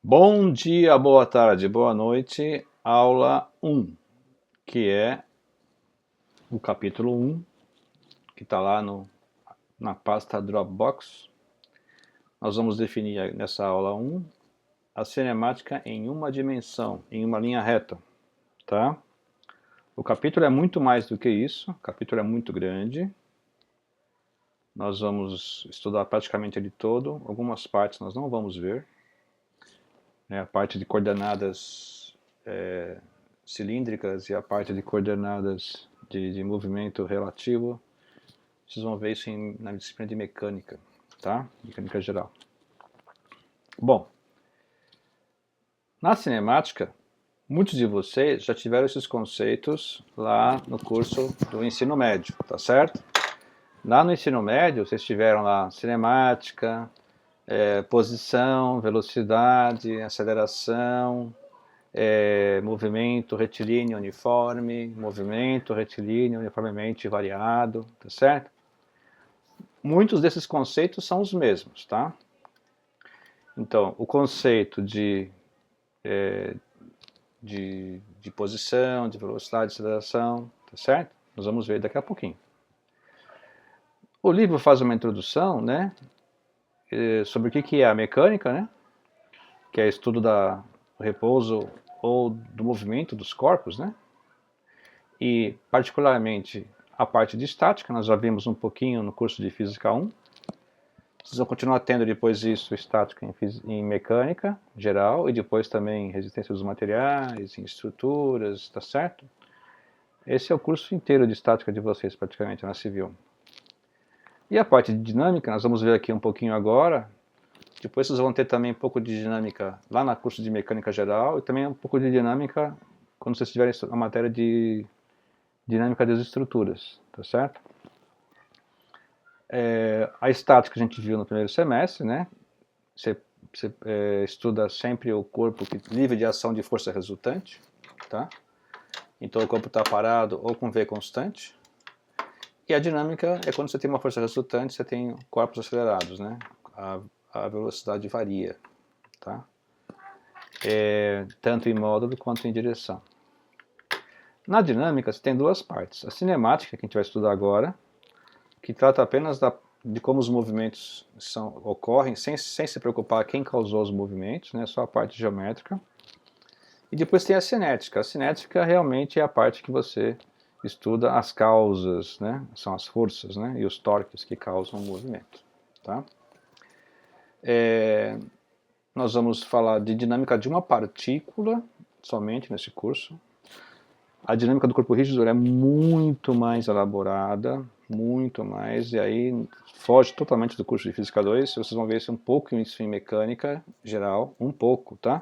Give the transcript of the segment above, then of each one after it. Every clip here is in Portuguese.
Bom dia, boa tarde, boa noite. Aula 1, que é o capítulo 1, que está lá na pasta Dropbox. Nós vamos definir nessa aula 1 a cinemática em uma dimensão, em uma linha reta, tá? O capítulo é muito mais do que isso, o capítulo é muito grande. Nós vamos estudar praticamente ele todo, algumas partes nós não vamos ver. A parte de coordenadas cilíndricas e a parte de coordenadas de movimento relativo, vocês vão ver isso na disciplina de mecânica, tá? Mecânica geral. Bom, na cinemática, muitos de vocês já tiveram esses conceitos lá no curso do ensino médio, tá certo? Lá no ensino médio, vocês tiveram lá cinemática, posição, velocidade, aceleração, movimento retilíneo uniforme, movimento retilíneo uniformemente variado, tá certo? Muitos desses conceitos são os mesmos, tá? Então, o conceito de posição, de velocidade, de aceleração, tá certo? Nós vamos ver daqui a pouquinho. O livro faz uma introdução, né, sobre o que é a mecânica, né, que é estudo do repouso ou do movimento dos corpos, né, e particularmente a parte de estática, nós já vimos um pouquinho no curso de Física 1. Vocês vão continuar tendo depois isso, estática em mecânica geral, e depois também resistência dos materiais, em estruturas, tá certo? Esse é o curso inteiro de estática de vocês, praticamente, na civil. E a parte de dinâmica, nós vamos ver aqui um pouquinho agora. Depois vocês vão ter também um pouco de dinâmica lá no curso de mecânica geral, e também um pouco de dinâmica quando vocês tiverem a matéria de dinâmica das estruturas, tá certo? A estática a gente viu no primeiro semestre, né? Você estuda sempre o corpo livre de ação de força resultante, tá? Então o corpo está parado ou com V constante. E a dinâmica é quando você tem uma força resultante, você tem corpos acelerados, né? A velocidade varia, tá? Tanto em módulo quanto em direção. Na dinâmica você tem duas partes. A cinemática, que a gente vai estudar agora, que trata apenas de como os movimentos ocorrem, sem se preocupar quem causou os movimentos, né? Só a parte geométrica. E depois tem a cinética. A cinética realmente é a parte que você estuda as causas, né? São as forças, né? E os torques que causam o movimento, tá? Nós vamos falar de dinâmica de uma partícula somente nesse curso. A dinâmica do corpo rígido é muito mais elaborada, muito mais, e aí foge totalmente do curso de Física 2. Vocês vão ver isso um pouco isso em mecânica geral, um pouco, tá?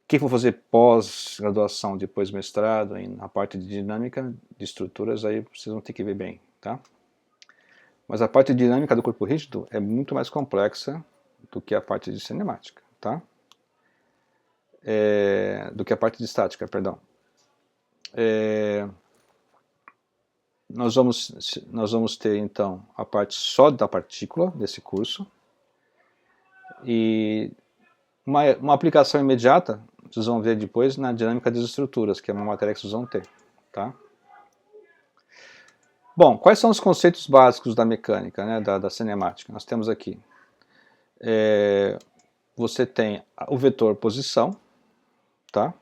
Quem for fazer pós-graduação, depois mestrado, na parte de dinâmica de estruturas, aí vocês vão ter que ver bem, tá? Mas a parte dinâmica do corpo rígido é muito mais complexa do que a parte de cinemática, tá? Do que a parte de estática, perdão. Nós vamos ter, então, a parte só da partícula desse curso. E uma aplicação imediata, vocês vão ver depois na dinâmica das estruturas, que é uma matéria que vocês vão ter, tá? Bom, quais são os conceitos básicos da mecânica, né, da cinemática? Nós temos aqui, você tem o vetor posição, tá?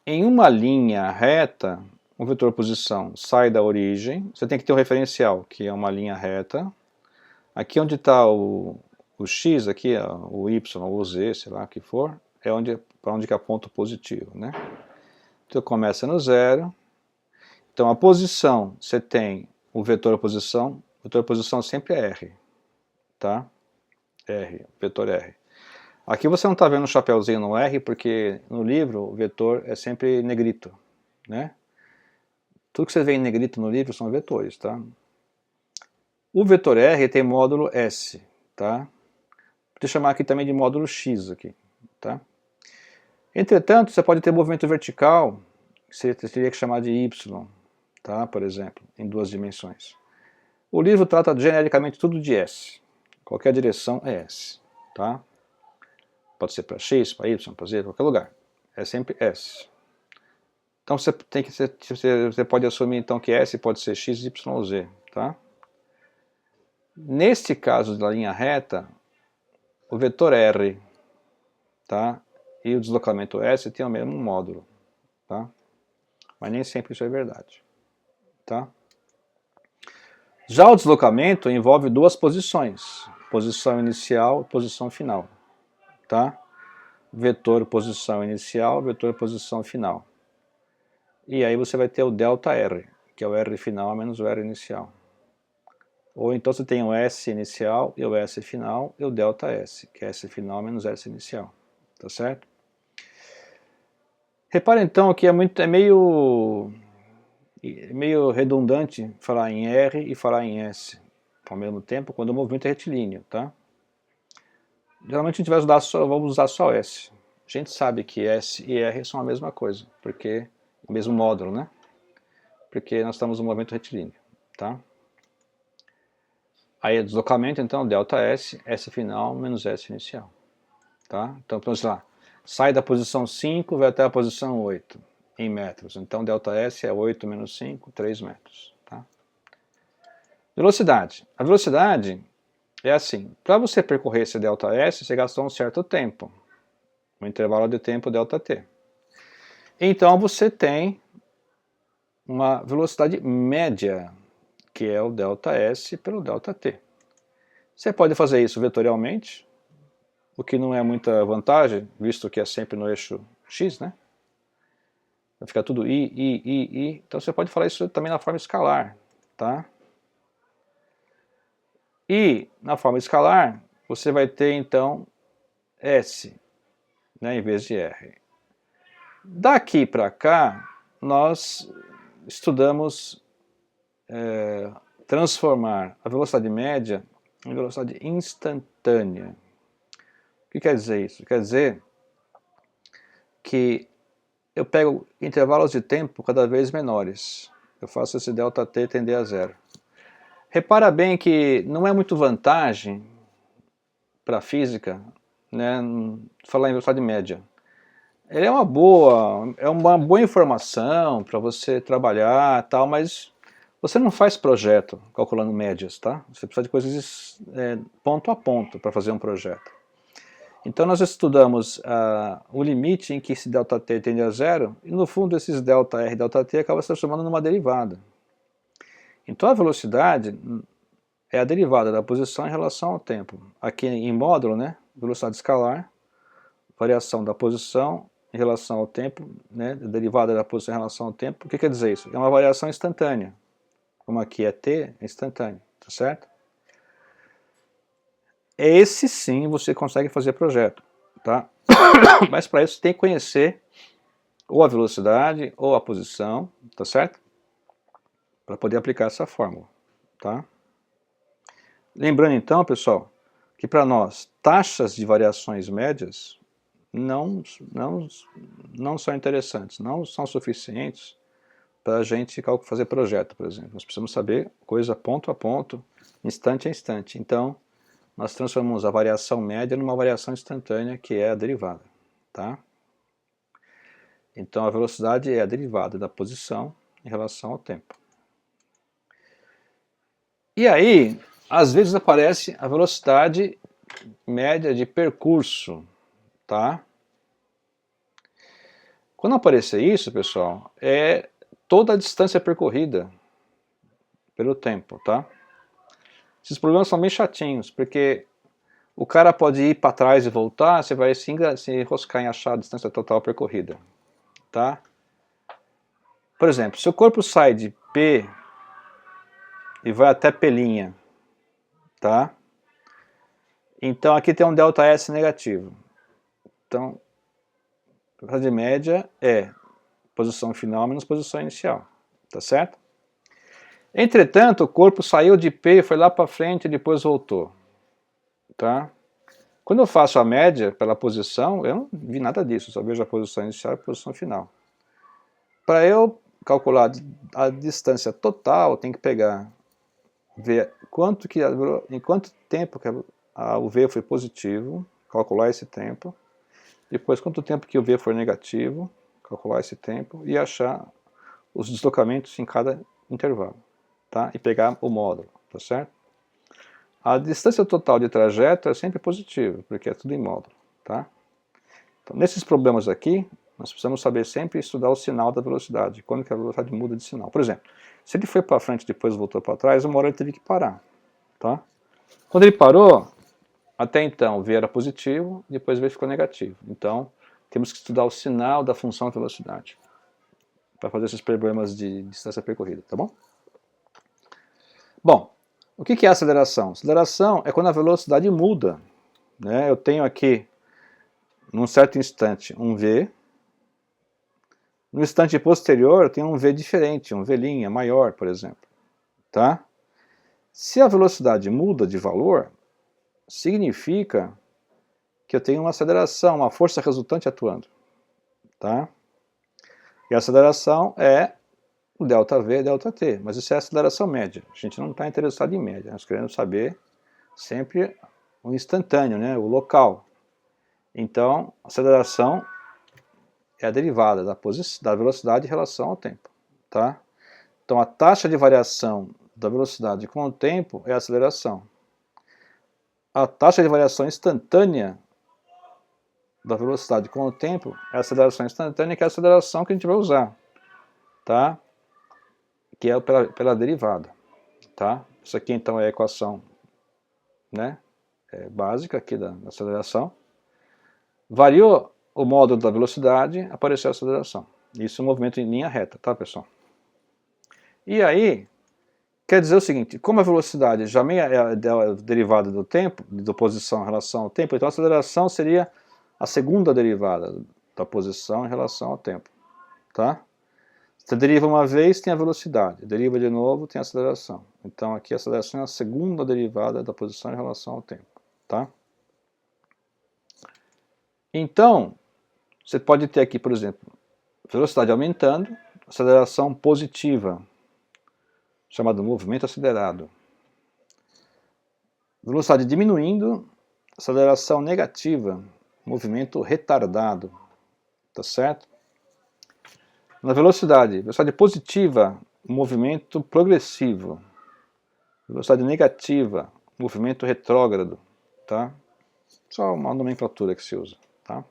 Em uma linha reta, o vetor posição sai da origem, você tem que ter um referencial, que é uma linha reta. Aqui onde está o x, aqui, o y, ou o z, sei lá o que for, é para onde que aponta o positivo, né? Então começa no zero. Então a posição, você tem o vetor posição sempre é R, tá? R, vetor R. Aqui você não está vendo um chapéuzinho no R, porque no livro o vetor é sempre negrito, né? Tudo que você vê em negrito no livro são vetores, tá? O vetor R tem módulo S, tá? Vou chamar aqui também de módulo X aqui, tá? Entretanto, você pode ter movimento vertical, que você teria que chamar de Y, tá? Por exemplo, em duas dimensões. O livro trata genericamente tudo de S. Qualquer direção é S, tá? Pode ser para x, para y, para z, qualquer lugar. É sempre S. Então você pode assumir então que S pode ser x, y ou z, tá? Neste caso da linha reta, o vetor R, tá? E o deslocamento S tem o mesmo módulo, tá? Mas nem sempre isso é verdade, tá? Já o deslocamento envolve duas posições, posição inicial e posição final, tá? Vetor posição inicial, vetor posição final. E aí você vai ter o delta R, que é o R final menos o R inicial. Ou então você tem o S inicial e o S final e o delta S, que é S final menos S inicial, tá certo? Repara então que é meio redundante falar em R e falar em S ao mesmo tempo quando o movimento é retilíneo, tá? Geralmente a gente vamos usar só S. A gente sabe que S e R são a mesma coisa, porque o mesmo módulo, né? Porque nós estamos no movimento retilíneo, tá? Aí o deslocamento, então, delta S, S final menos S inicial, tá? Então, vamos lá, sai da posição 5, vai até a posição 8, em metros. Então, delta S é 8 menos 5, 3 metros, tá? Velocidade. A velocidade é assim, para você percorrer esse delta S, você gastou um certo tempo, um intervalo de tempo delta T. Então, você tem uma velocidade média, que é o delta S pelo delta T. Você pode fazer isso vetorialmente, o que não é muita vantagem, visto que é sempre no eixo x, né? Vai ficar tudo I. Então você pode falar isso também na forma escalar, tá? E na forma escalar, você vai ter então S, né, em vez de R. Daqui para cá, nós estudamos transformar a velocidade média em velocidade instantânea. O que quer dizer isso? Quer dizer que eu pego intervalos de tempo cada vez menores. Eu faço esse delta t tender a zero. Repara bem que não é muito vantagem para a física, né, falar em velocidade média. Ele é uma boa informação para você trabalhar, tal, mas você não faz projeto calculando médias, tá? Você precisa de coisas ponto a ponto para fazer um projeto. Então nós estudamos o limite em que esse delta t tende a zero, e no fundo esses delta r e delta t acabam se transformando numa derivada. Então a velocidade é a derivada da posição em relação ao tempo. Aqui em módulo, né, velocidade escalar, variação da posição em relação ao tempo, né, derivada da posição em relação ao tempo. O que quer dizer isso? É uma variação instantânea. Como aqui é t, é instantâneo, tá certo? Esse sim você consegue fazer projeto, tá? Mas para isso você tem que conhecer ou a velocidade ou a posição, tá certo? Para poder aplicar essa fórmula, tá? Lembrando então, pessoal, que para nós taxas de variações médias não são interessantes, não são suficientes para a gente fazer projeto, por exemplo. Nós precisamos saber coisa ponto a ponto, instante a instante. Então, nós transformamos a variação média numa variação instantânea, que é a derivada, tá? Então, a velocidade é a derivada da posição em relação ao tempo. E aí, às vezes aparece a velocidade média de percurso, tá? Quando aparecer isso, pessoal, é toda a distância percorrida pelo tempo, tá? Esses problemas são bem chatinhos, porque o cara pode ir para trás e voltar, você vai se enroscar em achar a distância total percorrida, tá? Por exemplo, se o corpo sai de P e vai até P', tá? Então aqui tem um delta S negativo. Então, a velocidade média é posição final menos posição inicial, tá certo? Entretanto, o corpo saiu de P, foi lá para frente e depois voltou, tá? Quando eu faço a média pela posição, eu não vi nada disso, só vejo a posição inicial e a posição final. Para eu calcular a distância total, eu tenho que pegar, ver em quanto tempo que o V foi positivo, calcular esse tempo, depois quanto tempo que o V for negativo, calcular esse tempo e achar os deslocamentos em cada intervalo, tá? E pegar o módulo, tá certo? A distância total de trajeto é sempre positiva, porque é tudo em módulo, tá? Então, nesses problemas aqui, nós precisamos saber sempre estudar o sinal da velocidade, quando que a velocidade muda de sinal. Por exemplo, se ele foi para frente e depois voltou para trás, uma hora ele teve que parar, tá? Quando ele parou, até então o V era positivo, depois o V ficou negativo. Então, temos que estudar o sinal da função velocidade para fazer esses problemas de distância percorrida, tá bom? Bom, o que é aceleração? Aceleração é quando a velocidade muda, né? Eu tenho aqui, num certo instante, um V. No instante posterior, eu tenho um V diferente, um V' maior, por exemplo. Tá? Se a velocidade muda de valor, significa que eu tenho uma aceleração, uma força resultante atuando. Tá? E a aceleração é o ΔV, ΔT, mas isso é a aceleração média. A gente não está interessado em média, nós queremos saber sempre o instantâneo, né? O local. Então, a aceleração é a derivada da velocidade em relação ao tempo. Tá? Então, a taxa de variação da velocidade com o tempo é a aceleração. A taxa de variação instantânea da velocidade com o tempo é a aceleração instantânea, que é a aceleração que a gente vai usar, tá? Que é pela derivada. Tá? Isso aqui, então, é a equação, né? Básica aqui da aceleração. Variou o módulo da velocidade, apareceu a aceleração. Isso é um movimento em linha reta, tá, pessoal? E aí, quer dizer o seguinte, como a velocidade já é a derivada do tempo, da posição em relação ao tempo, então a aceleração seria a segunda derivada da posição em relação ao tempo. Tá? Você deriva uma vez, tem a velocidade. Deriva de novo, tem a aceleração. Então aqui a aceleração é a segunda derivada da posição em relação ao tempo. Tá? Então, você pode ter aqui, por exemplo, velocidade aumentando, aceleração positiva, chamado movimento acelerado. Velocidade diminuindo, aceleração negativa, movimento retardado. Tá certo? Na velocidade positiva, movimento progressivo. Velocidade negativa, movimento retrógrado. Tá? Só uma nomenclatura que se usa. Tá?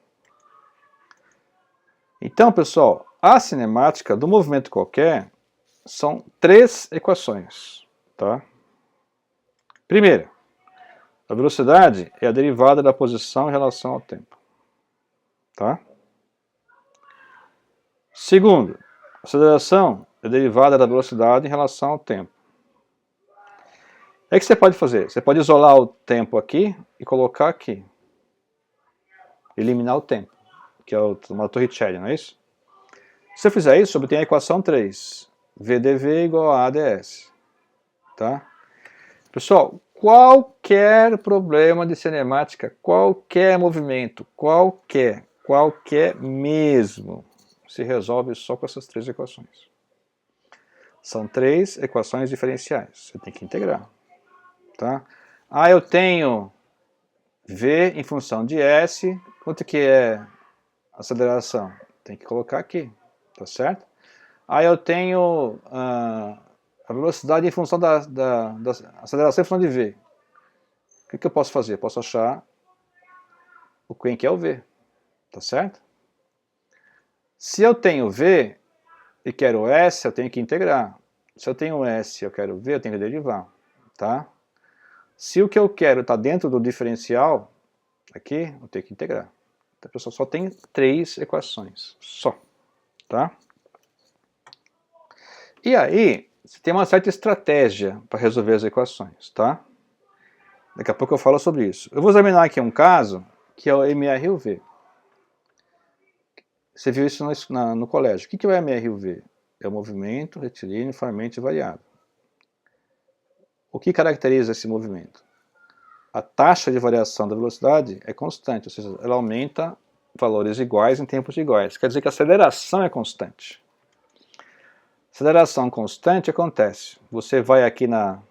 Então, pessoal, a cinemática do movimento qualquer são 3 equações. Tá? Primeiro, a velocidade é a derivada da posição em relação ao tempo. Tá? Segundo, a aceleração é derivada da velocidade em relação ao tempo. O que você pode fazer? Você pode isolar o tempo aqui e colocar aqui. Eliminar o tempo, que é uma Torricelli, não é isso? Se eu fizer isso, eu obtenho a equação 3. VdV igual a AdS. Tá? Pessoal, qualquer problema de cinemática, qualquer movimento, qualquer mesmo, se resolve só com essas 3 equações. São 3 equações diferenciais. Você tem que integrar. Tá? Ah, eu tenho V em função de S. Quanto que é a aceleração? Tem que colocar aqui. Tá certo? Ah, eu tenho a velocidade em função da aceleração em função de V. O que eu posso fazer? Eu posso achar o quen que é o V. Tá certo? Se eu tenho V e quero S, eu tenho que integrar. Se eu tenho S e eu quero V, eu tenho que derivar. Tá? Se o que eu quero está dentro do diferencial, aqui, eu tenho que integrar. Então, pessoal, só tem 3 equações. Só. Tá? E aí, você tem uma certa estratégia para resolver as equações. Tá? Daqui a pouco eu falo sobre isso. Eu vou examinar aqui um caso, que é o MR/UV. Você viu isso no colégio. O que é o MR/UV? É o movimento retilíneo uniformemente variado. O que caracteriza esse movimento? A taxa de variação da velocidade é constante, ou seja, ela aumenta valores iguais em tempos iguais. Quer dizer que a aceleração é constante. Aceleração constante acontece. Você vai aqui na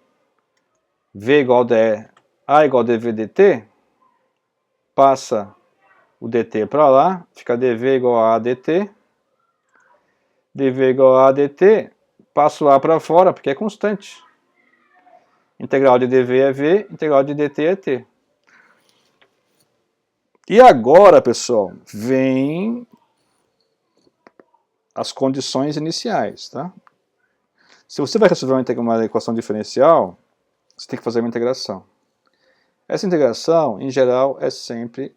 V igual a A igual a dV dt, passa o dt para lá, fica dv igual a dt. dv igual a dt, passo a para fora, porque é constante. Integral de dv é v, integral de dt é t. E agora, pessoal, vem as condições iniciais, tá? Se você vai resolver uma equação diferencial, você tem que fazer uma integração. Essa integração, em geral, é sempre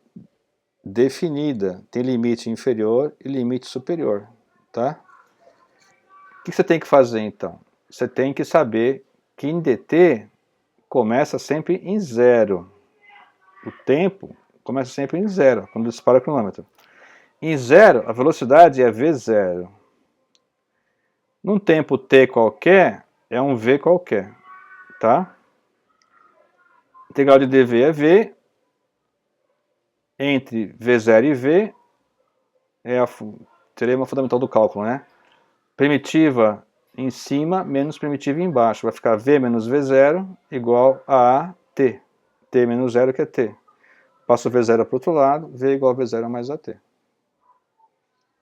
definida. Tem limite inferior e limite superior, tá? O que você tem que fazer, então? Você tem que saber que em dt começa sempre em zero. O tempo começa sempre em zero, quando dispara o cronômetro. Em zero, a velocidade é v0. Num tempo t qualquer, é um v qualquer, tá? Integral de dv é v, entre v0 e v, é o teorema fundamental do cálculo, né? Primitiva em cima menos primitiva embaixo. Vai ficar v menos v0 igual a t. T menos 0 que é t. Passo o v0 para o outro lado, v igual a v0 mais at.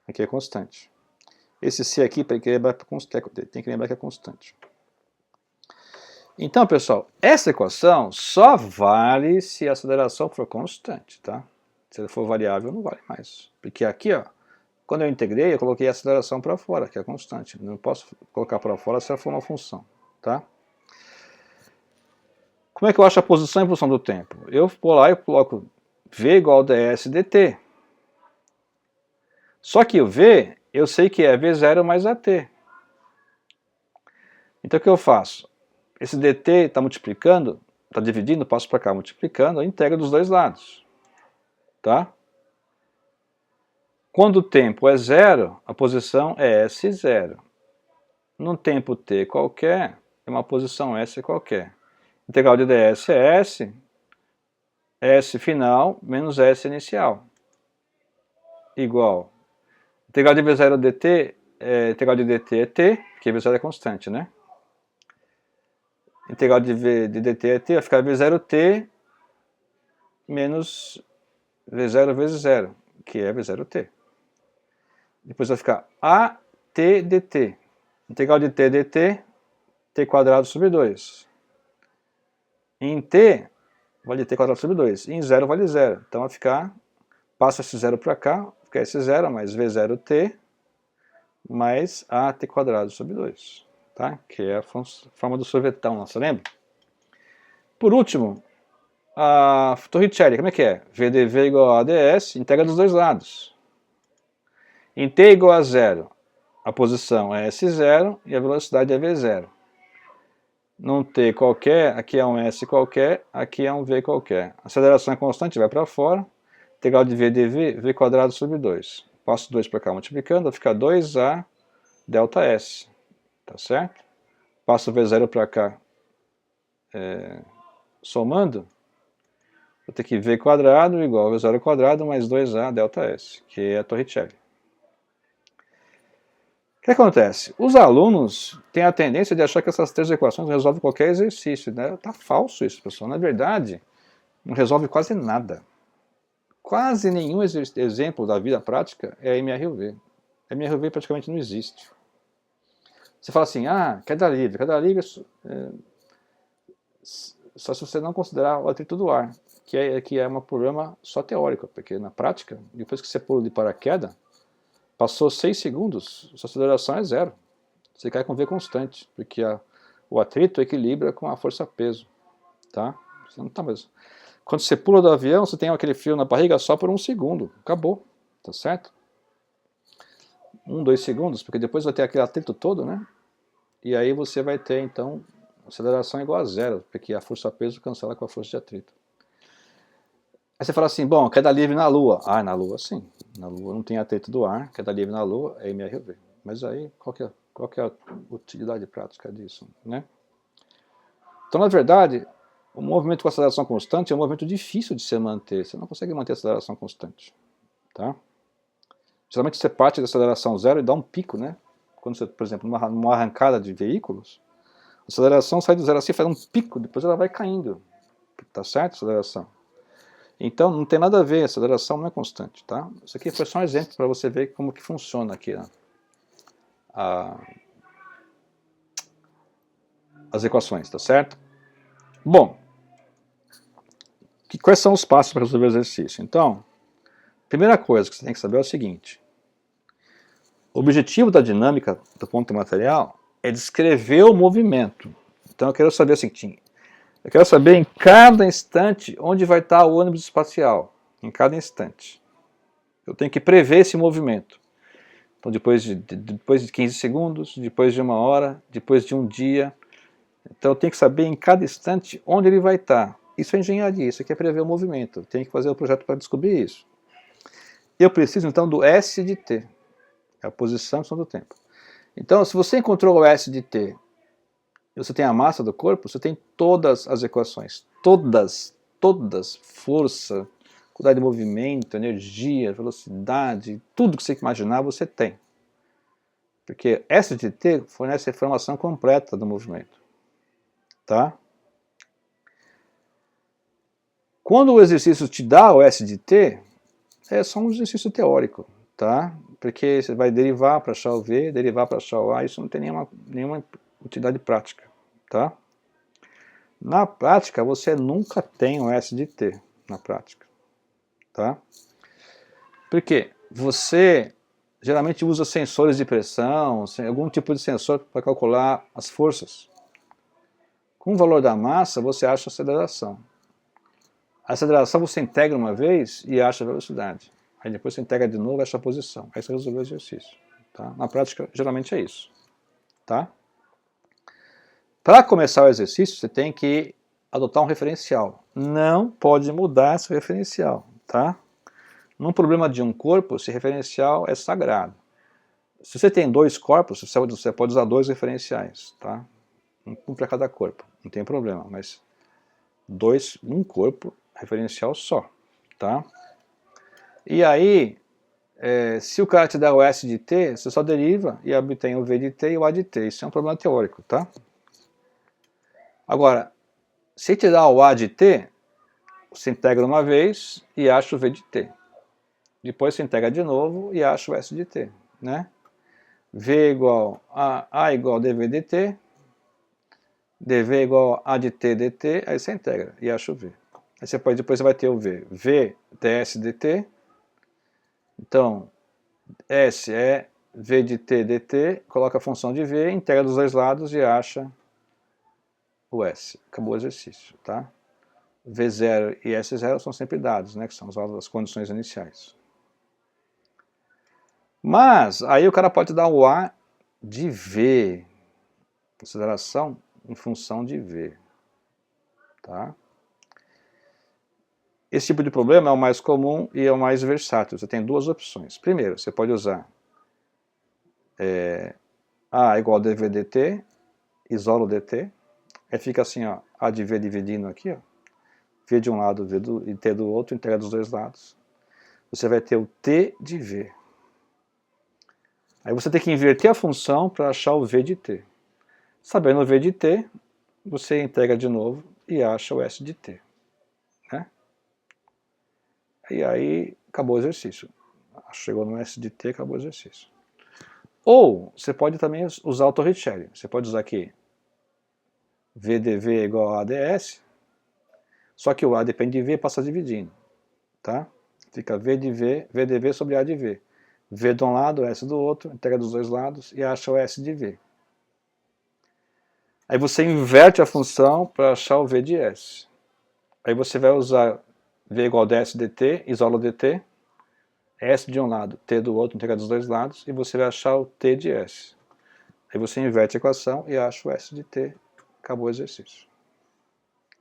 Aqui é constante. Esse c aqui tem que lembrar que é constante. Então, pessoal, essa equação só vale se a aceleração for constante, tá? Se ela for variável, não vale mais. Porque aqui, ó, quando eu integrei, eu coloquei a aceleração para fora, que é constante. Não posso colocar para fora se ela for uma função, tá? Como é que eu acho a posição em função do tempo? Eu vou lá e coloco v igual a ds dt. Só que o v, eu sei que é v0 mais at. Então o que eu faço? Esse dt está multiplicando, está dividindo, passo para cá, multiplicando, a integra dos dois lados. Tá? Quando o tempo é zero, a posição é S0. Num tempo t qualquer, é uma posição S qualquer. Integral de ds é S, S final menos S inicial. Igual. Integral de v0 dt, integral de dt é t, porque v0 é constante, né? Integral de dt é t, vai ficar v0t menos v0 vezes 0, que é v0t. Depois vai ficar at dt. Integral de t dt, t quadrado sobre 2. Em t, vale t quadrado sobre 2. Em 0 vale 0. Então vai ficar, passa esse 0 para cá, fica esse 0 mais v0t mais at quadrado sobre 2. Tá? Que é a forma do sorvetão, você lembra? Por último, a Torricelli, como é que é? VdV igual a ds, integra dos dois lados. Em t igual a 0, a posição é S0 e a velocidade é V0. Num t qualquer, aqui é um S qualquer, aqui é um V qualquer. A aceleração é constante, vai para fora. Integral de V dv, V quadrado sobre 2. Passo 2 para cá multiplicando, vai ficar 2A delta S. Tá certo? Passo o V0 para cá somando. Vou ter que V quadrado igual a V0 quadrado mais 2A delta S, que é a Torricelli. O que acontece? Os alunos têm a tendência de achar que essas três equações resolvem qualquer exercício, né? Tá falso isso, pessoal. Na verdade, não resolve quase nada. Quase nenhum exemplo da vida prática é MRUV. MRUV praticamente não existe. Você fala assim, queda livre. Queda livre só se você não considerar o atrito do ar, que é um problema só teórico, porque na prática, depois que você pula de paraquedas, passou 6 segundos, sua aceleração é 0. Você cai com V constante, porque o atrito equilibra com a força-peso. Tá? Você não tá mais... Quando você pula do avião, você tem aquele frio na barriga só por 1 segundo. Acabou. Tá certo? 1, 2 segundos, porque depois vai ter aquele atrito todo, né? E aí você vai ter, então, aceleração igual a 0, porque a força-peso cancela com a força de atrito. Aí você fala assim, bom, queda livre na Lua. Na Lua sim. Na Lua não tem atrito do ar, queda livre na Lua é MRV. Mas aí, qual que é a utilidade prática disso, né? Então, na verdade, o movimento com aceleração constante é um movimento difícil de se manter. Você não consegue manter a aceleração constante, tá? Geralmente você parte da aceleração zero e dá um pico, né? Quando você, por exemplo, numa arrancada de veículos, a aceleração sai do zero assim, faz um pico, depois ela vai caindo. Tá certo a aceleração? Então não tem nada a ver, a aceleração não é constante, tá? Isso aqui foi só um exemplo para você ver como que funciona aqui as equações, tá certo? Bom, quais são os passos para resolver o exercício? Então, a primeira coisa que você tem que saber é o seguinte: o objetivo da dinâmica do ponto material é descrever o movimento. Então eu quero saber o seguinte: eu quero saber em cada instante onde vai estar o ônibus espacial. Em cada instante. Eu tenho que prever esse movimento. Então depois de 15 segundos, depois de 1 hora, depois de um dia. Então eu tenho que saber em cada instante onde ele vai estar. Isso é engenharia, isso aqui é prever o movimento. Eu tenho que fazer o projeto para descobrir isso. Eu preciso então do S de t. É a posição e função do tempo. Então, se você encontrou o S de t e você tem a massa do corpo, você tem todas as equações. Todas. Força, quantidade de movimento, energia, velocidade, tudo que você imaginar você tem. Porque S de t fornece a informação completa do movimento. Tá? Quando o exercício te dá o S de t, é só um exercício teórico. Tá? Porque você vai derivar para achar o V, derivar para achar o A, isso não tem nenhuma utilidade prática. Tá? Na prática, você nunca tem o S de t, na prática. Tá? Porque você geralmente usa sensores de pressão, algum tipo de sensor para calcular as forças. Com o valor da massa, você acha a aceleração. A aceleração você integra uma vez e acha a velocidade. Aí depois você integra de novo e acha a posição. Aí você resolveu o exercício. Tá? Na prática, geralmente é isso. Tá? Para começar o exercício, você tem que adotar um referencial. Não pode mudar esse referencial. Tá? Num problema de um corpo, esse referencial é sagrado. Se você tem 2 corpos, você pode usar 2 referenciais. Tá? Um para cada corpo. Não tem problema, mas um corpo, referencial só. Tá? E aí, se o cara te der o S de t, você só deriva e obtém o V de t e o A de t. Isso é um problema teórico, tá? Agora, se te dá o A de t, você integra uma vez e acha o V de t. Depois você integra de novo e acha o S de t, né? V igual a igual a dv dt, dv igual a de t dt, aí você integra e acha o V. Aí depois você vai ter o V ds dt. Então, S é V de t dt, coloca a função de V, integra dos dois lados e acha o S. Acabou o exercício, tá? V0 e S0 são sempre dados, né? Que são as condições iniciais. Mas, aí o cara pode dar o A de V. Aceleração em função de V. Tá? Esse tipo de problema é o mais comum e é o mais versátil. Você tem 2 opções. Primeiro, você pode usar A igual a dv dt, isola o dt. Aí fica assim, ó, A de V dividindo aqui, ó. V de um lado e T do outro, integra dos dois lados. Você vai ter o T de V. Aí você tem que inverter a função para achar o V de T. Sabendo o V de T, você integra de novo e acha o S de T. Né? E aí acabou o exercício. Chegou no S de T, acabou o exercício. Ou você pode também usar o Torricelli. Você pode usar aqui V dV é igual a ADS, só que o A depende de V, passa dividindo. Tá? Fica V de V, V de V sobre A de V. V de um lado, S do outro, integra dos dois lados e acha o S de V. Aí você inverte a função para achar o V de S. Aí você vai usar V igual a ds dt, isola o dt, S de um lado, T do outro, integra dos dois lados, e você vai achar o T de S. Aí você inverte a equação e acha o S de T. Acabou o exercício.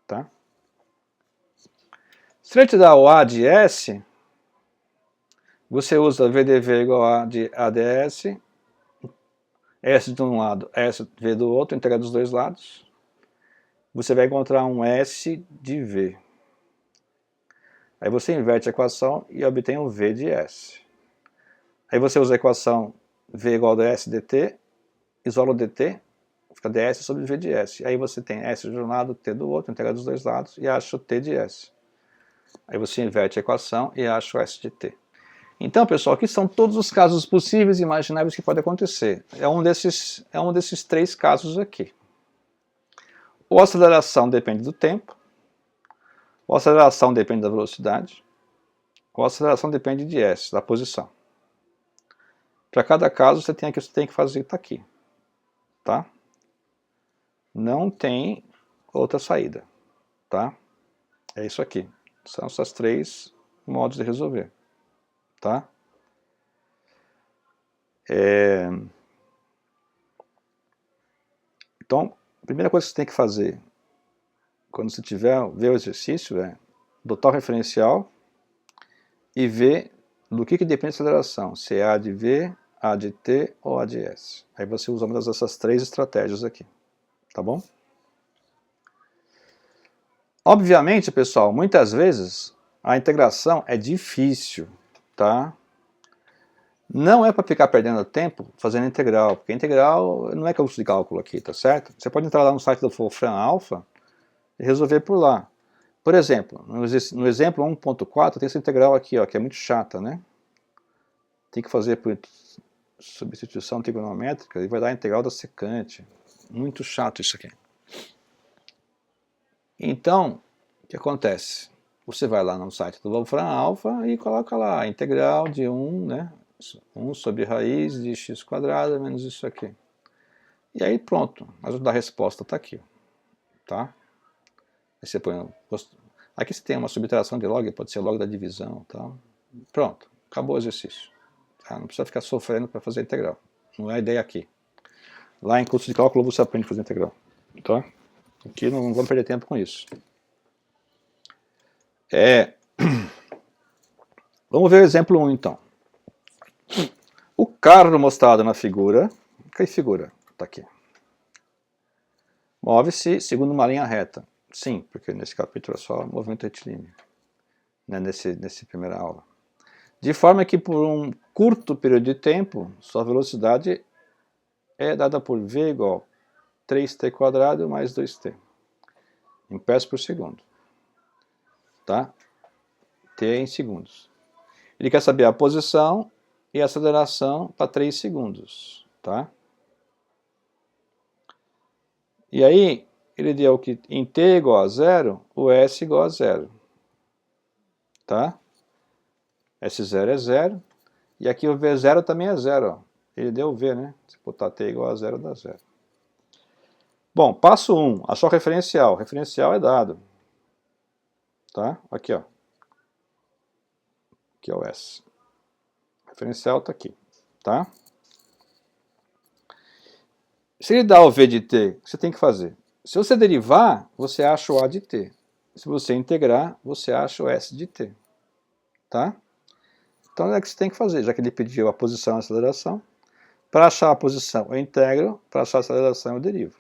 Tá? Se ele te dá o A de S, você usa VdV igual a de AdS, S de um lado, S V do outro, integra dos dois lados. Você vai encontrar um S de V. Aí você inverte a equação e obtém o V de S. Aí você usa a equação V igual a S dt, isola o dt, fica ds sobre V de S. Aí você tem S de um lado, T do outro, integra dos dois lados e acha o T de S. Aí você inverte a equação e acha o S de t. Então, pessoal, aqui são todos os casos possíveis e imagináveis que podem acontecer. É um desses três casos aqui. Ou a aceleração depende do tempo, ou a aceleração depende da velocidade, ou a aceleração depende de S, da posição. Para cada caso, você tem que fazer isso aqui. Tá? Não tem outra saída. Tá? É isso aqui. São esses três modos de resolver. Tá? Então, a primeira coisa que você tem que fazer quando você ver o exercício é botar o referencial e ver do que depende a aceleração, se é A de V, A de T ou A de S. Aí você usa uma dessas três estratégias aqui, tá bom? Obviamente, pessoal, muitas vezes a integração é difícil, tá? Não é para ficar perdendo tempo fazendo integral, porque integral não é curso de cálculo aqui, tá certo? Você pode entrar lá no site do Wolfram Alpha e resolver por lá. Por exemplo, no exemplo 1.4 tem essa integral aqui, ó, que é muito chata, né? Tem que fazer por substituição trigonométrica e vai dar a integral da secante. Muito chato isso aqui. Então, o que acontece? Você vai lá no site do Wolfram Alpha e coloca lá a integral de 1, né? 1 sobre raiz de x² menos isso aqui. E aí pronto, a resposta está aqui. Tá? Aí você põe, aqui você tem uma subtração de log, pode ser log da divisão. Tá? Pronto, acabou o exercício. Tá? Não precisa ficar sofrendo para fazer integral. Não é a ideia aqui. Lá em curso de cálculo você aprende a fazer integral. Tá? Aqui não vamos perder tempo com isso. Vamos ver o exemplo 1 então. O carro mostrado na figura, que figura? Está aqui. Move-se segundo uma linha reta. Sim, porque nesse capítulo é só movimento retilíneo, né, nesse primeira aula. De forma que por um curto período de tempo, sua velocidade é dada por v igual 3t² mais 2t, em pés por segundo. Tá? T em segundos. Ele quer saber a posição e a aceleração para 3 segundos. Tá? E aí, ele deu que em t igual a 0, o S igual a 0. Tá? S0 é 0. E aqui o V0 também é 0. Ó. Ele deu o V, né? Se botar t igual a 0, dá 0. Bom, passo 1. Achar o referencial. O referencial é dado. Tá? Aqui, ó. Aqui é o S. O referencial está aqui. Tá? Se ele dá o V de t, o que você tem que fazer? Se você derivar, você acha o A de t. Se você integrar, você acha o S de t. Tá? Então é o que você tem que fazer, já que ele pediu a posição e a aceleração. Para achar a posição, eu integro. Para achar a aceleração, eu derivo.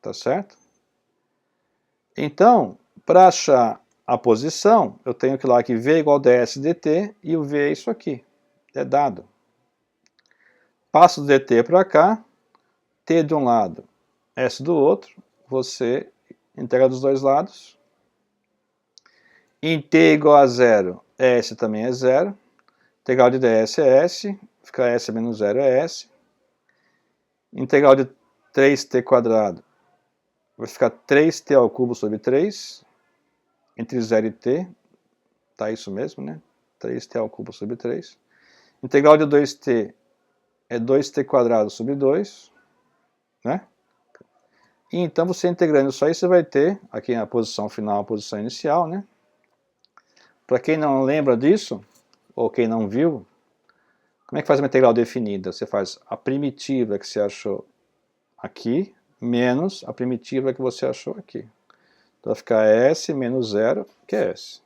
Tá certo? Então, para achar a posição, eu tenho que ir lá que V igual a ds dt, e o V é isso aqui. É dado. Passo do dt para cá, t de um lado, s do outro, você integra dos dois lados. Em t igual a 0, s também é 0. Integral de ds é s, fica s menos 0 é s. Integral de 3t² vai ficar 3t ao cubo sobre 3, entre 0 e t, tá isso mesmo, né? 3t ao cubo sobre 3. Integral de 2t é 2t² sobre 2, né? E então você integrando isso aí, você vai ter, aqui na posição final, a posição inicial, né? Para quem não lembra disso, ou quem não viu, como é que faz uma integral definida? Você faz a primitiva que você achou aqui, menos a primitiva que você achou aqui. Então vai ficar S menos 0, que é S.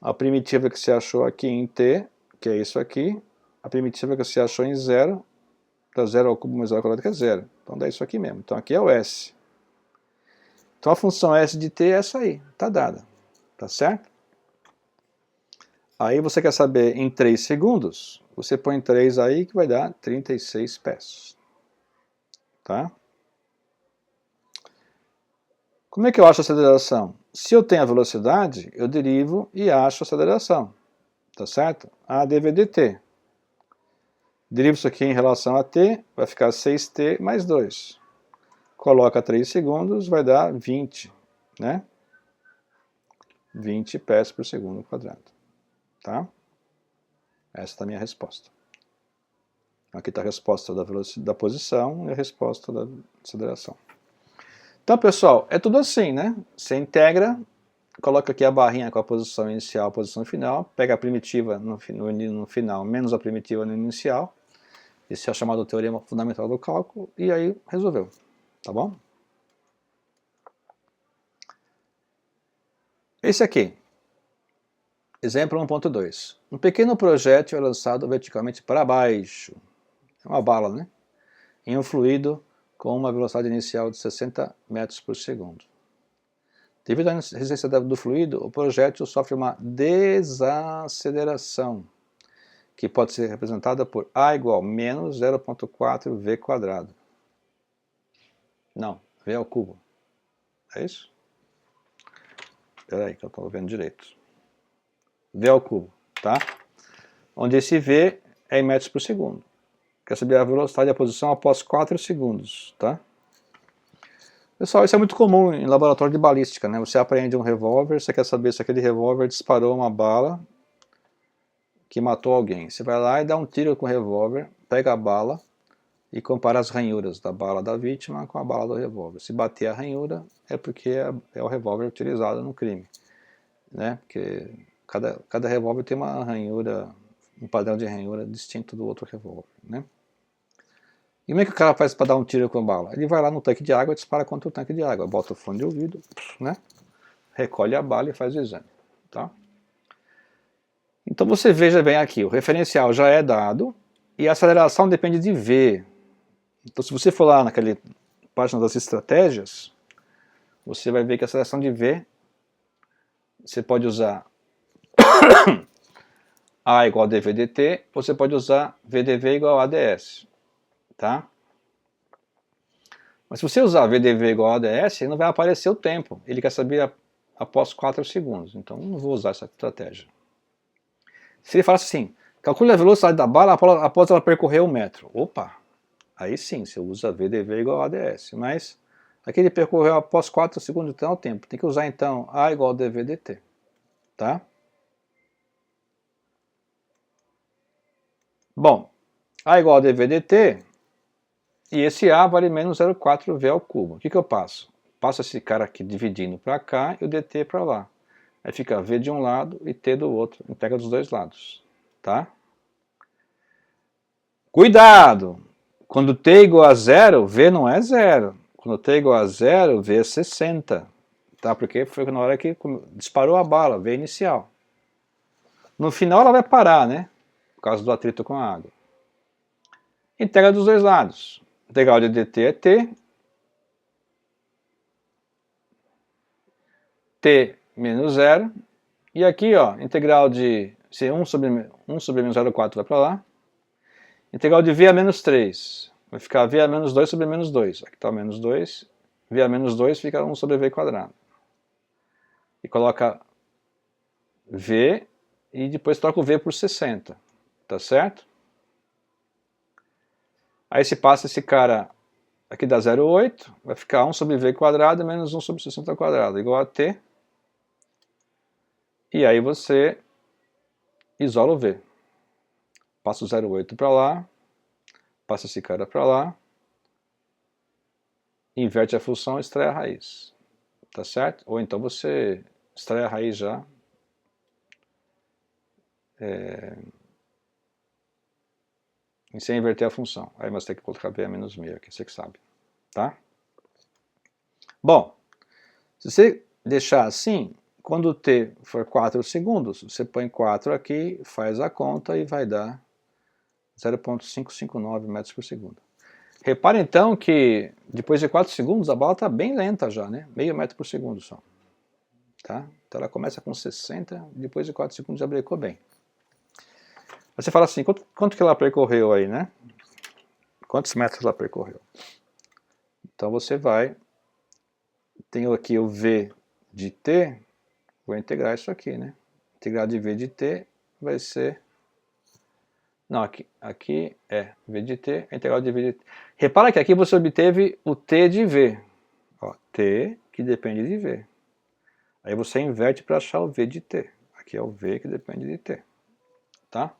A primitiva que você achou aqui em t, que é isso aqui. A primitiva que você achou em 0, dá 0 ao cubo mais 0 ao quadrado, que é 0. Então dá isso aqui mesmo. Então aqui é o S. Então a função S de t é essa aí, está dada. Tá certo? Aí você quer saber em 3 segundos, você põe 3 aí que vai dar 36 pés. Tá? Como é que eu acho a aceleração? Se eu tenho a velocidade, eu derivo e acho a aceleração. Tá certo? A dv dt. Derivo isso aqui em relação a t, vai ficar 6t mais 2. Coloca 3 segundos, vai dar 20, né? 20 pés por segundo quadrado. Tá? Essa é a minha resposta. Aqui está a resposta da posição e a resposta da aceleração. Então, pessoal, é tudo assim, né? Você integra, coloca aqui a barrinha com a posição inicial, a posição final, pega a primitiva no final, menos a primitiva no inicial. Esse é o chamado teorema fundamental do cálculo, e aí resolveu. Tá bom? Esse aqui. Exemplo 1.2. Um pequeno projétil é lançado verticalmente para baixo. É uma bala, né? Em um fluido com uma velocidade inicial de 60 metros por segundo. Devido à resistência do fluido, o projétil sofre uma desaceleração, que pode ser representada por A igual menos 0,4 V quadrado. Não, V ao cubo. É isso? Espera aí que eu estou vendo direito. V ao cubo, tá? Onde esse V é em metros por segundo. Quer saber a velocidade e a posição após 4 segundos, tá? Pessoal, isso é muito comum em laboratório de balística, né? Você apreende um revólver, você quer saber se aquele revólver disparou uma bala que matou alguém. Você vai lá e dá um tiro com o revólver, pega a bala e compara as ranhuras da bala da vítima com a bala do revólver. Se bater a ranhura, é porque é o revólver utilizado no crime, né? Porque cada revólver tem uma ranhura, um padrão de ranhura distinto do outro revólver, né? E como é que o cara faz para dar um tiro com a bala? Ele vai lá no tanque de água e dispara contra o tanque de água, bota o fone de ouvido, né? Recolhe a bala e faz o exame, tá? Então você veja bem aqui, o referencial já é dado e a aceleração depende de V. Então se você for lá naquela página das estratégias, você vai ver que a aceleração de V, você pode usar A igual a dv dt, ou você pode usar VdV igual a AdS, tá? Mas se você usar VdV igual a AdS, não vai aparecer o tempo, ele quer saber após 4 segundos, então não vou usar essa estratégia. Se ele falasse assim, calcule a velocidade da bala após ela percorrer 1 metro. Opa, aí sim, você usa VdV igual a AdS. Mas aqui ele percorreu após 4 segundos, então é o tempo. Tem que usar então A igual a dv dt. Tá? Bom, A igual a dv dt, e esse A vale menos 0,4 V ao cubo. O que eu passo? Passo esse cara aqui dividindo para cá e o dt para lá. Aí fica V de um lado e T do outro. Integra dos dois lados. Tá? Cuidado! Quando t é igual a zero, V não é zero. Quando t é igual a zero, V é 60. Tá? Porque foi na hora que disparou a bala, V inicial. No final ela vai parar, né? Por causa do atrito com a água. Integra dos dois lados. Integral de dt é t. T menos zero. E aqui, ó, integral de se 1 sobre menos 0,4 vai para lá. Integral de V a menos 3. Vai ficar V a menos 2 sobre menos 2. Aqui está o menos 2. V a menos 2 fica 1 sobre V quadrado. E coloca V e depois troca o V por 60. Tá certo? Aí se passa esse cara, aqui dá 0,8. Vai ficar 1 sobre V quadrado menos 1 sobre 60 quadrado igual a T. E aí você isola o V. Passa o 0,8 para lá. Passa esse cara para lá. Inverte a função e extrai a raiz. Tá certo? Ou então você extrai a raiz já. E sem inverter a função. Aí você tem que colocar V a menos meio aqui, você que sabe. Tá? Bom, se você deixar assim, quando o t for 4 segundos, você põe 4 aqui, faz a conta e vai dar 0,559 metros por segundo. Repare então que depois de 4 segundos a bala está bem lenta já, né? Meio metro por segundo só. Tá? Então ela começa com 60, depois de 4 segundos já brecou bem. Aí você fala assim, quanto que ela percorreu aí, né? Quantos metros ela percorreu? Então você vai, tenho aqui o V de t, vou integrar isso aqui, né? Integral de v de t vai ser... Não, aqui é v de t, a integral de v de t. Repara que aqui você obteve o t de v. Ó, t que depende de v. Aí você inverte para achar o v de t. Aqui é o v que depende de t. Tá?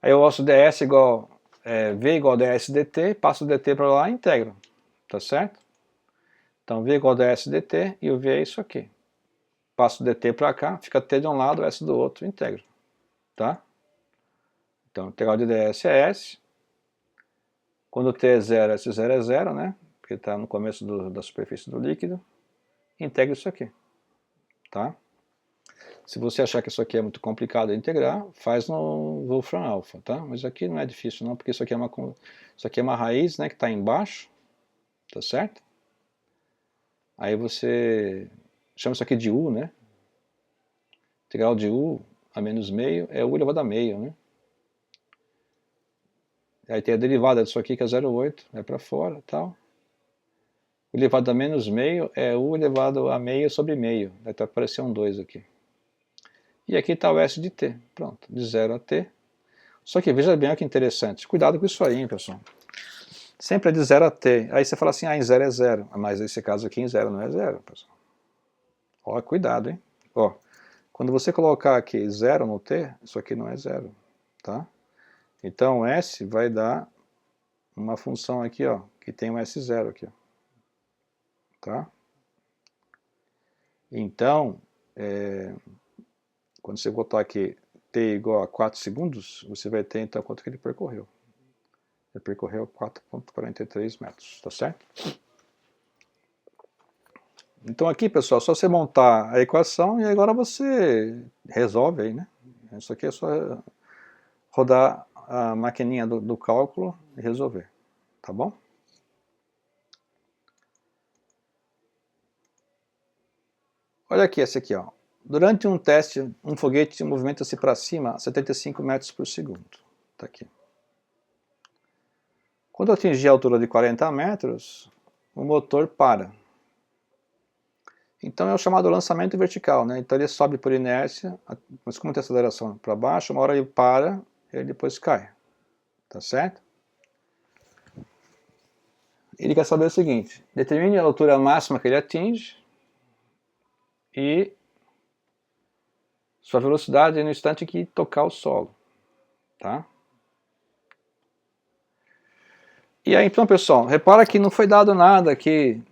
Aí eu faço ds igual... v igual a ds dt, passo o dt para lá e integro. Tá certo? Então v igual a ds dt e o v é isso aqui. Passo o dt para cá, fica t de um lado, s do outro, integro. Tá? Então, integral de ds é s. Quando t é zero, S0 é zero, né? Porque está no começo da superfície do líquido. Integra isso aqui. Tá? Se você achar que isso aqui é muito complicado de integrar, faz no Wolfram Alpha, tá? Mas aqui não é difícil não, porque isso aqui é uma raiz, né, que está embaixo, tá certo? Aí você chama isso aqui de U, né? Integral de U a menos meio é U elevado a meio, né? Aí tem a derivada disso aqui que é 0,8, é para fora e tal. O elevado a menos meio é U elevado a meio sobre meio. Vai aparecer um 2 aqui. E aqui está o S de t. Pronto, de 0 a t. Só que veja bem, olha que interessante. Cuidado com isso aí, hein, pessoal. Sempre é de 0 a t. Aí você fala assim, em 0 é 0. Mas nesse caso aqui, em 0 não é 0, pessoal. Ó, cuidado, hein. Ó, quando você colocar aqui 0 no t, isso aqui não é 0, tá? Então, S vai dar uma função aqui, ó, que tem um S0 aqui, ó. Tá? Então, quando você botar aqui t igual a 4 segundos, você vai ter então quanto que ele percorreu. Ele percorreu 4,43 metros, tá certo? Então aqui, pessoal, só você montar a equação e agora você resolve aí, né? Isso aqui é só rodar a maquininha do cálculo e resolver, tá bom? Olha aqui esse aqui, ó. Durante um teste, um foguete movimenta-se para cima a 75 metros por segundo. Tá aqui. Quando atingir a altura de 40 metros, o motor para. Então é o chamado lançamento vertical, né? Então ele sobe por inércia, mas como tem aceleração para baixo, uma hora ele para e ele depois cai. Tá certo? Ele quer saber o seguinte: determine a altura máxima que ele atinge e sua velocidade no instante que tocar o solo. Tá? E aí, então, pessoal, repara que não foi dado nada aqui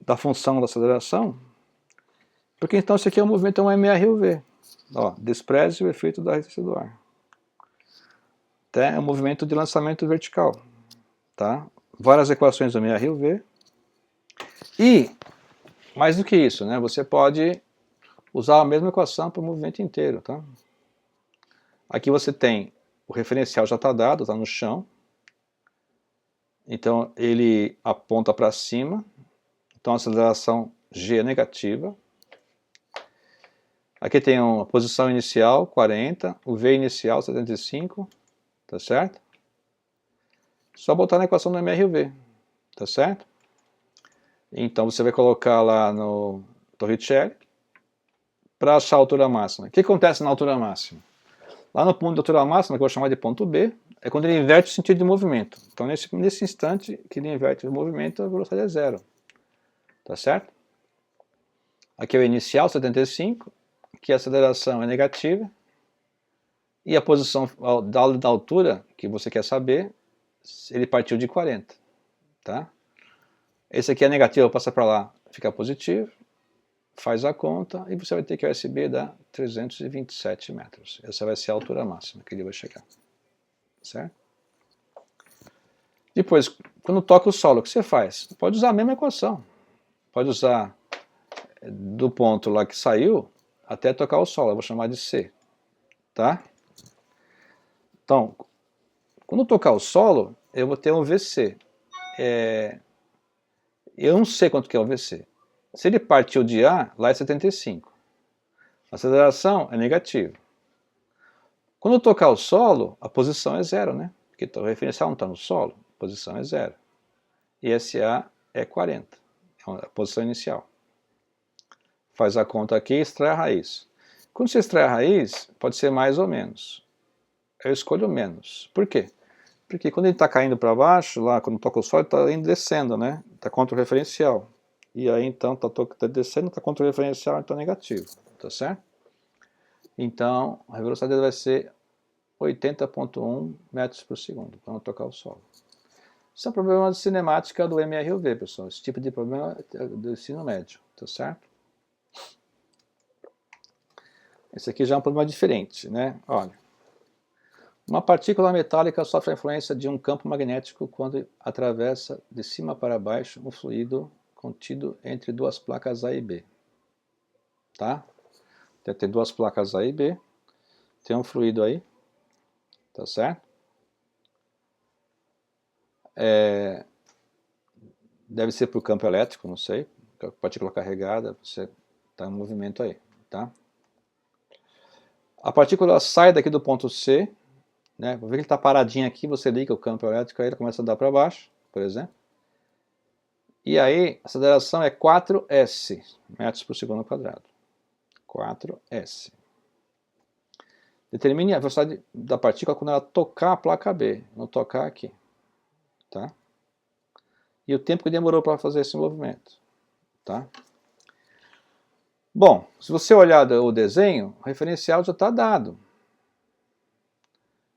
da função da aceleração, porque então isso aqui é um movimento, é um MRUV. Ó, despreze o efeito da resistência do ar. É um movimento de lançamento vertical. Tá? Várias equações do MRUV. E, mais do que isso, né, você pode usar a mesma equação para o movimento inteiro. Tá? Aqui você tem, o referencial já está dado, está no chão. Então ele aponta para cima. Então a aceleração G é negativa. Aqui tem uma posição inicial, 40, o V inicial, 75, tá certo? Só botar na equação do MRUV, tá certo? Então você vai colocar lá no Torricelli para achar a altura máxima. O que acontece na altura máxima? Lá no ponto de altura máxima, que eu vou chamar de ponto B, é quando ele inverte o sentido de movimento. Então nesse instante que ele inverte o movimento, a velocidade é zero, tá certo? Aqui é o inicial, 75, que a aceleração é negativa, e a posição da altura que você quer saber, ele partiu de 40. Tá? Esse aqui é negativo, passa para lá, fica positivo, faz a conta, e você vai ter que o SB dá 327 metros. Essa vai ser a altura máxima que ele vai chegar. Certo? Depois, quando toca o solo, o que você faz? Pode usar a mesma equação. Pode usar do ponto lá que saiu até tocar o solo, eu vou chamar de C. Tá? Então, quando tocar o solo, eu vou ter um VC. Eu não sei quanto que é o VC. Se ele partiu de A, lá é 75. A aceleração é negativa. Quando tocar o solo, a posição é zero, né? Porque o referencial não está no solo, a posição é zero. E SA é 40, é a posição inicial. faz a conta aqui e extrai a raiz. Quando você extrai a raiz, pode ser mais ou menos. Eu escolho menos. Por quê? Porque quando ele está caindo para baixo, lá quando toca o Sol, ele está indo descendo, né? Está contra o referencial. E aí então está descendo, está contra o referencial, então é negativo. Tá certo? Então a velocidade vai ser 80,1 metros por segundo quando tocar o solo. Isso é um problema de cinemática do MRUV, pessoal. Esse tipo de problema é do ensino médio, tá certo? Esse aqui já é um problema diferente, né? Olha, uma partícula metálica sofre a influência de um campo magnético quando atravessa de cima para baixo um fluido contido entre duas placas A e B. Tá? Tem duas placas A e B, tem um fluido aí, tá certo? Deve ser por campo elétrico, não sei, partícula carregada, você está em movimento aí, tá? A partícula sai daqui do ponto C, né? Vou ver que ele está paradinho aqui, você liga o campo elétrico, aí ele começa a andar para baixo, por exemplo. E aí, a aceleração é 4s, metros por segundo quadrado. 4s. Determine a velocidade da partícula quando ela tocar a placa B, não tocar aqui, tá? E o tempo que demorou para fazer esse movimento, tá? Bom, se você olhar o desenho, o referencial já está dado.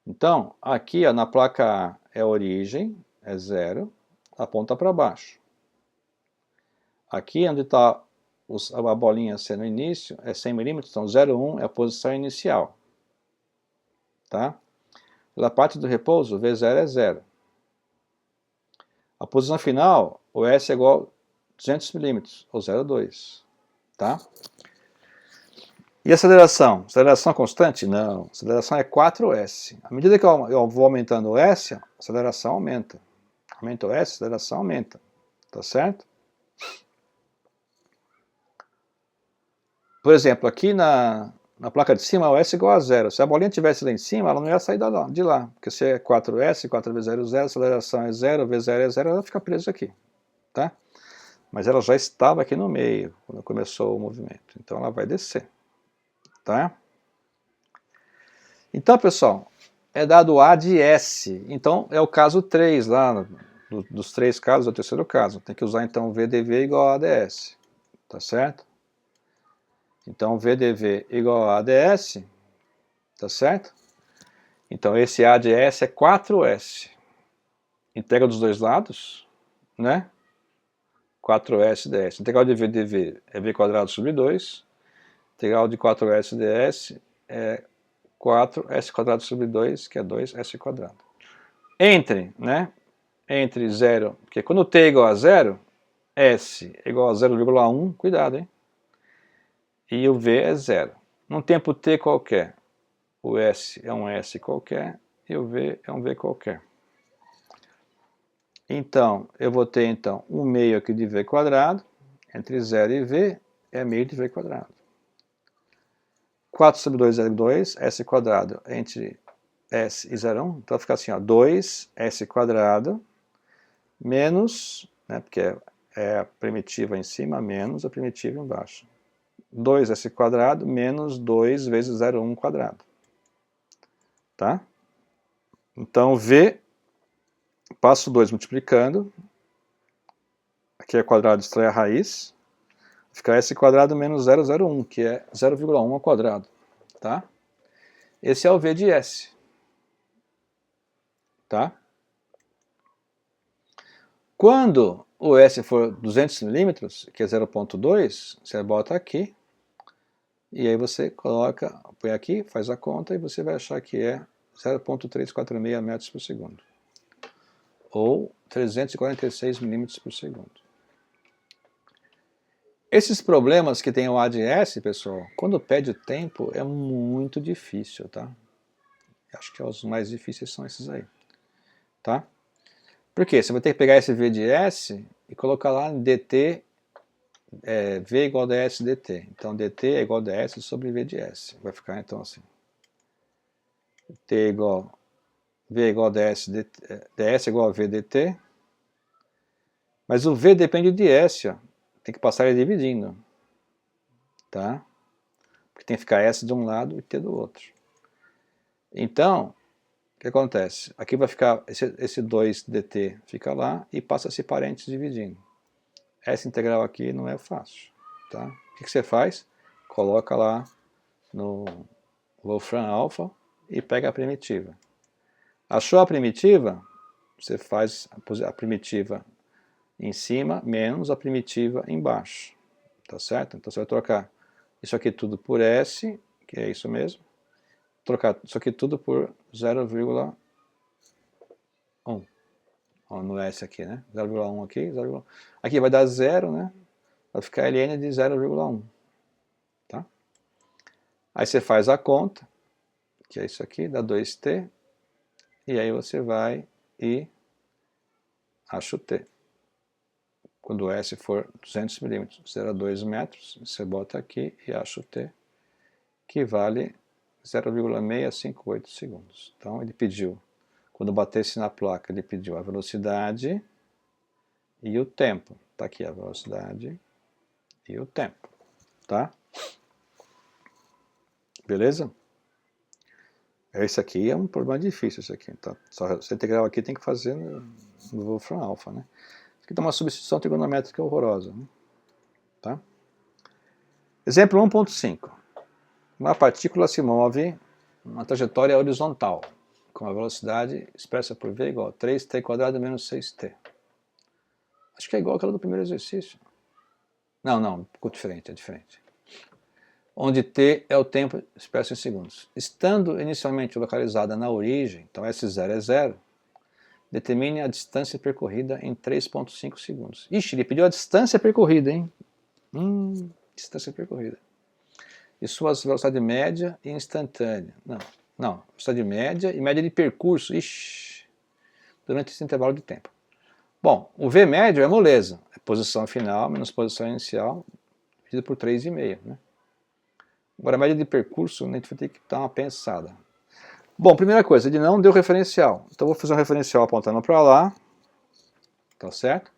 Então, aqui ó, na placa A é a origem, é 0, aponta para baixo. Aqui onde está a bolinha sendo início, é 100 milímetros, então 0,1 é a posição inicial. Tá? Pela parte do repouso, V0 é 0. A posição final, o S é igual a 200 milímetros, ou 0,2. Tá? E a aceleração? Aceleração constante? Não. A aceleração é 4s. À medida que eu vou aumentando o S, a aceleração aumenta. Aumenta o S, a aceleração aumenta. Tá certo? Por exemplo, aqui na placa de cima, o S é igual a 0. Se a bolinha estivesse lá em cima, ela não ia sair de lá. Porque se é 4S, 4 vezes 0, 0, a aceleração é 0, V0 é 0, ela fica presa aqui. Tá? Mas ela já estava aqui no meio, quando começou o movimento. Então ela vai descer. Tá? Então, pessoal, é dado A de S. Então é o caso 3 lá, dos 3 casos, é o terceiro caso. Tem que usar então VDV igual a ADS. Tá certo? Então, VDV igual a ADS, tá certo? Então, esse A de S é 4S. Integral dos dois lados, né? 4S ds. Integral de VDV é V quadrado sobre 2. Integral de 4S ds é 4S quadrado sobre 2, que é 2S quadrado. Entre, né? Entre 0, porque quando t é igual a 0, S é igual a 0,1, cuidado, hein? E o V é 0. Num tempo t qualquer, o S é um S qualquer e o V é um V qualquer. Então, eu vou ter então 1 meio aqui de V quadrado, entre 0 e V é meio de V quadrado. 4 sobre 2 é 2, S quadrado entre S e 0,1, então vai ficar assim, ó, 2S quadrado menos, né, porque é a primitiva em cima, menos a primitiva embaixo. 2S quadrado menos 2 vezes 0,1 quadrado. Tá? Então, V, passo 2 multiplicando, aqui é quadrado, extrai a raiz, fica S quadrado menos 0,01, que é 0,1 ao quadrado. Tá? Esse é o V de S. Tá? Quando o S for 200 milímetros, que é 0,2, você bota aqui, e aí você coloca, põe aqui, faz a conta, e você vai achar que é 0,346 metros por segundo. Ou 346 milímetros por segundo. Esses problemas que tem o ADS, pessoal, quando pede o tempo, é muito difícil, tá? Acho que os mais difíceis são esses aí, tá? Por quê? Você vai ter que pegar esse V de S e colocar lá em dt, V igual a ds dt. Então, dt é igual a ds sobre V de S. Vai ficar, então, assim. T igual, V igual a ds, ds igual a V dt. Mas o V depende de S, ó. Tem que passar ele dividindo. tá? Porque tem que ficar S de um lado e T do outro. Então, o que acontece? Aqui vai ficar, esse 2dt fica lá e passa-se parênteses dividindo. Essa integral aqui não é fácil, tá? O que você faz? Coloca lá no Wolfram alpha e pega a primitiva. Achou a primitiva? Você faz a primitiva em cima menos a primitiva embaixo, tá certo? Então você vai trocar isso aqui tudo por S, que é isso mesmo, trocar isso aqui tudo por 0,1. No S aqui, né? 0,1 aqui, 0,1. Aqui vai dar 0, né? Vai ficar ln de 0,1. Tá? Aí você faz a conta, que é isso aqui, dá 2t, e aí você vai e acha o t. Quando o S for 200 milímetros, 0,2 metros, você bota aqui e acha o t, que vale 0,658 segundos. Então ele pediu, quando batesse na placa, ele pediu a velocidade e o tempo. Está aqui a velocidade e o tempo. Tá? Beleza? Esse aqui é um problema difícil, esse aqui. Tá? Essa integral aqui tem que fazer no Wolfram alpha, né? Isso aqui dá uma substituição trigonométrica horrorosa, né? Tá? Exemplo 1.5. Uma partícula se move uma trajetória horizontal, com a velocidade expressa por v igual a 3t² menos 6t. Acho que é igual àquela do primeiro exercício. Não, um pouco diferente, é diferente. Onde t é o tempo expresso em segundos. Estando inicialmente localizada na origem, então S0 é 0, determine a distância percorrida em 3,5 segundos. Ixi, ele pediu a distância percorrida, hein? Distância percorrida. E suas velocidade média e instantânea. Não, velocidade média e média de percurso. Ixi, durante esse intervalo de tempo. Bom, o V médio é moleza. É posição final menos posição inicial, dividido por 3,5, né? Agora, a média de percurso, a gente vai ter que dar uma pensada. Bom, primeira coisa, ele não deu referencial. Então, vou fazer um referencial apontando para lá. Tá certo?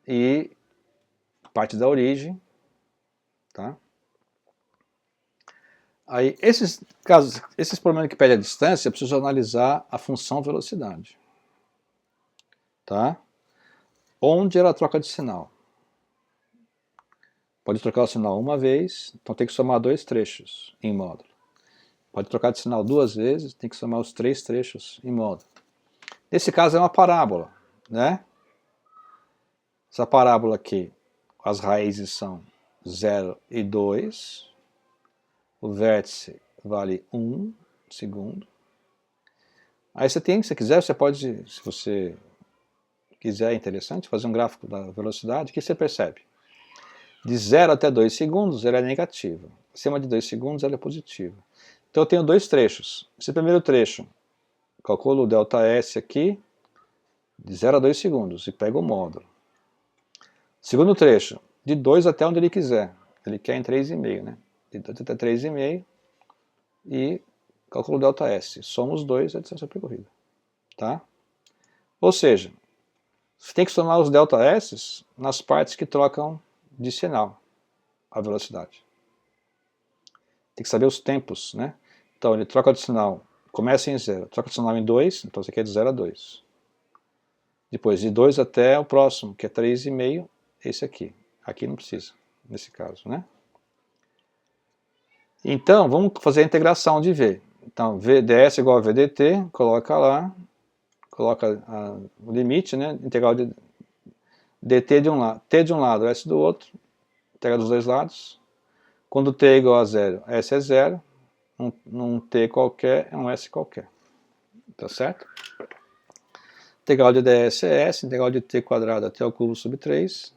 E parte da origem. Tá? Aí, esses problemas que pedem a distância, eu preciso analisar a função velocidade. Tá? Onde ela troca de sinal? Pode trocar o sinal uma vez, então tem que somar 2 trechos em módulo. Pode trocar de sinal 2 vezes, tem que somar os 3 trechos em módulo. Nesse caso é uma parábola, né? Essa parábola aqui, as raízes são 0 e 2. O vértice vale 1 segundo. Aí você tem, se quiser, você pode, se você quiser, é interessante, fazer um gráfico da velocidade. O que você percebe? De 0 até 2 segundos, ela é negativa. Acima de 2 segundos, ela é positiva. Então eu tenho 2 trechos. Esse primeiro trecho, calculo o ΔS aqui, de 0 a 2 segundos, e pego o módulo. Segundo trecho, de 2 até onde ele quiser. Ele quer em 3,5, né? De 2 até 3,5 e calculo o ΔS. Soma os dois, a distância percorrida. Tá? Ou seja, você tem que somar os ΔS nas partes que trocam de sinal a velocidade. Tem que saber os tempos, né? Então ele troca de sinal, começa em 0, troca de sinal em 2, então isso aqui é de 0 a 2. Depois de 2 até o próximo, que é 3,5, esse aqui. Aqui não precisa, nesse caso, né? Então, vamos fazer a integração de V. Então, ds igual a VDT, coloca lá, coloca o limite, né? Integral de dt de um lado, t de um lado, s do outro, integral dos dois lados. Quando t é igual a 0, s é 0, um t qualquer é um s qualquer. Tá certo? Integral de ds é s, integral de t quadrado até ao cubo sobre 3,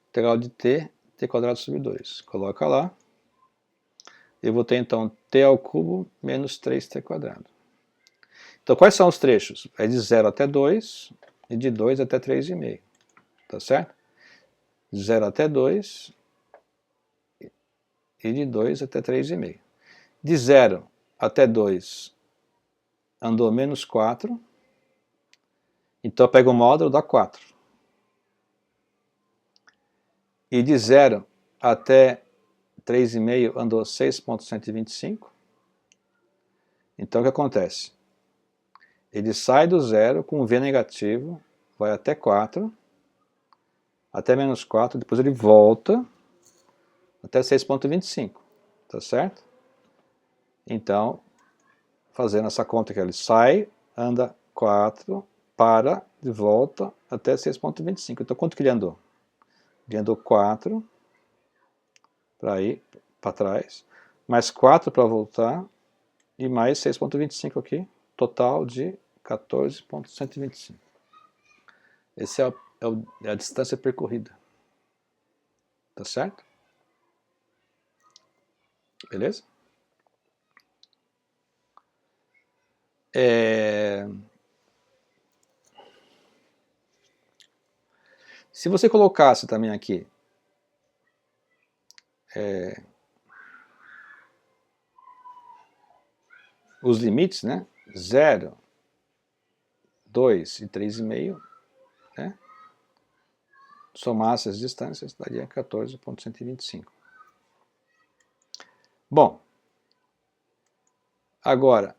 integral de t quadrado sobre 2. Coloca lá. Eu vou ter então t ao cubo menos 3t quadrado. Então quais são os trechos? É de 0 até 2 e de 2 até 3,5. Tá certo? De 0 até 2 e de 2 até 3,5. De 0 até 2 andou menos 4. Então eu pego o módulo, dá 4. E de 0 até 3,5 andou 6,125. Então o que acontece? Ele sai do zero com V negativo, vai até 4, até menos 4, depois ele volta até 6,25, tá certo? Então, fazendo essa conta que ele sai, anda 4, para, de volta até 6,25. Então quanto que ele andou? Ele andou 4 para ir para trás, mais 4 para voltar, e mais 6,25 aqui, total de 14,125. Essa é a distância percorrida. Tá certo? Beleza? Se você colocasse também aqui os limites, né? 0, 2 e 3,5, né? Somasse as distâncias, daria 14,125. Bom, agora,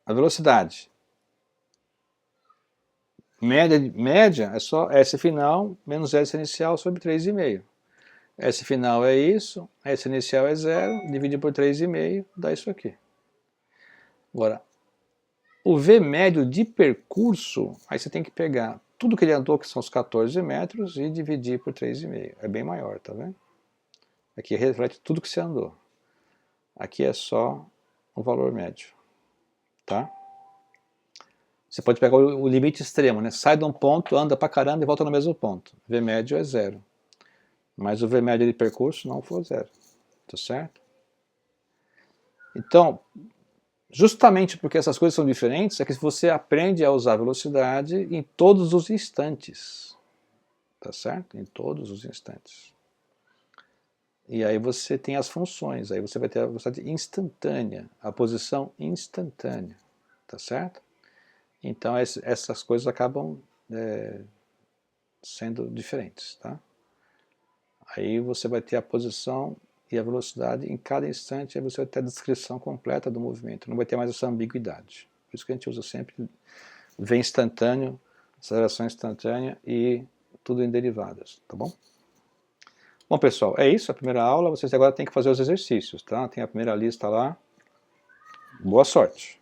a velocidade. Média é só S final menos S inicial sobre 3,5. S final é isso, S inicial é 0, divide por 3,5, dá isso aqui. Agora, o V médio de percurso, aí você tem que pegar tudo que ele andou, que são os 14 metros, e dividir por 3,5. É bem maior, tá vendo? Aqui reflete tudo que você andou. Aqui é só o valor médio, tá? Você pode pegar o limite extremo, né? Sai de um ponto, anda pra caramba e volta no mesmo ponto. V médio é 0. Mas o V médio de percurso não for 0. Tá certo? Então, justamente porque essas coisas são diferentes, é que você aprende a usar a velocidade em todos os instantes. Tá certo? Em todos os instantes. E aí você tem as funções, aí você vai ter a velocidade instantânea, a posição instantânea. Tá certo? Então essas coisas acabam sendo diferentes, tá? Aí você vai ter a posição e a velocidade em cada instante, aí você vai ter a descrição completa do movimento, não vai ter mais essa ambiguidade. Por isso que a gente usa sempre V instantâneo, aceleração instantânea e tudo em derivadas, tá bom? Bom, pessoal, é isso, a primeira aula. Vocês agora têm que fazer os exercícios, tá? Tem a primeira lista lá. Boa sorte!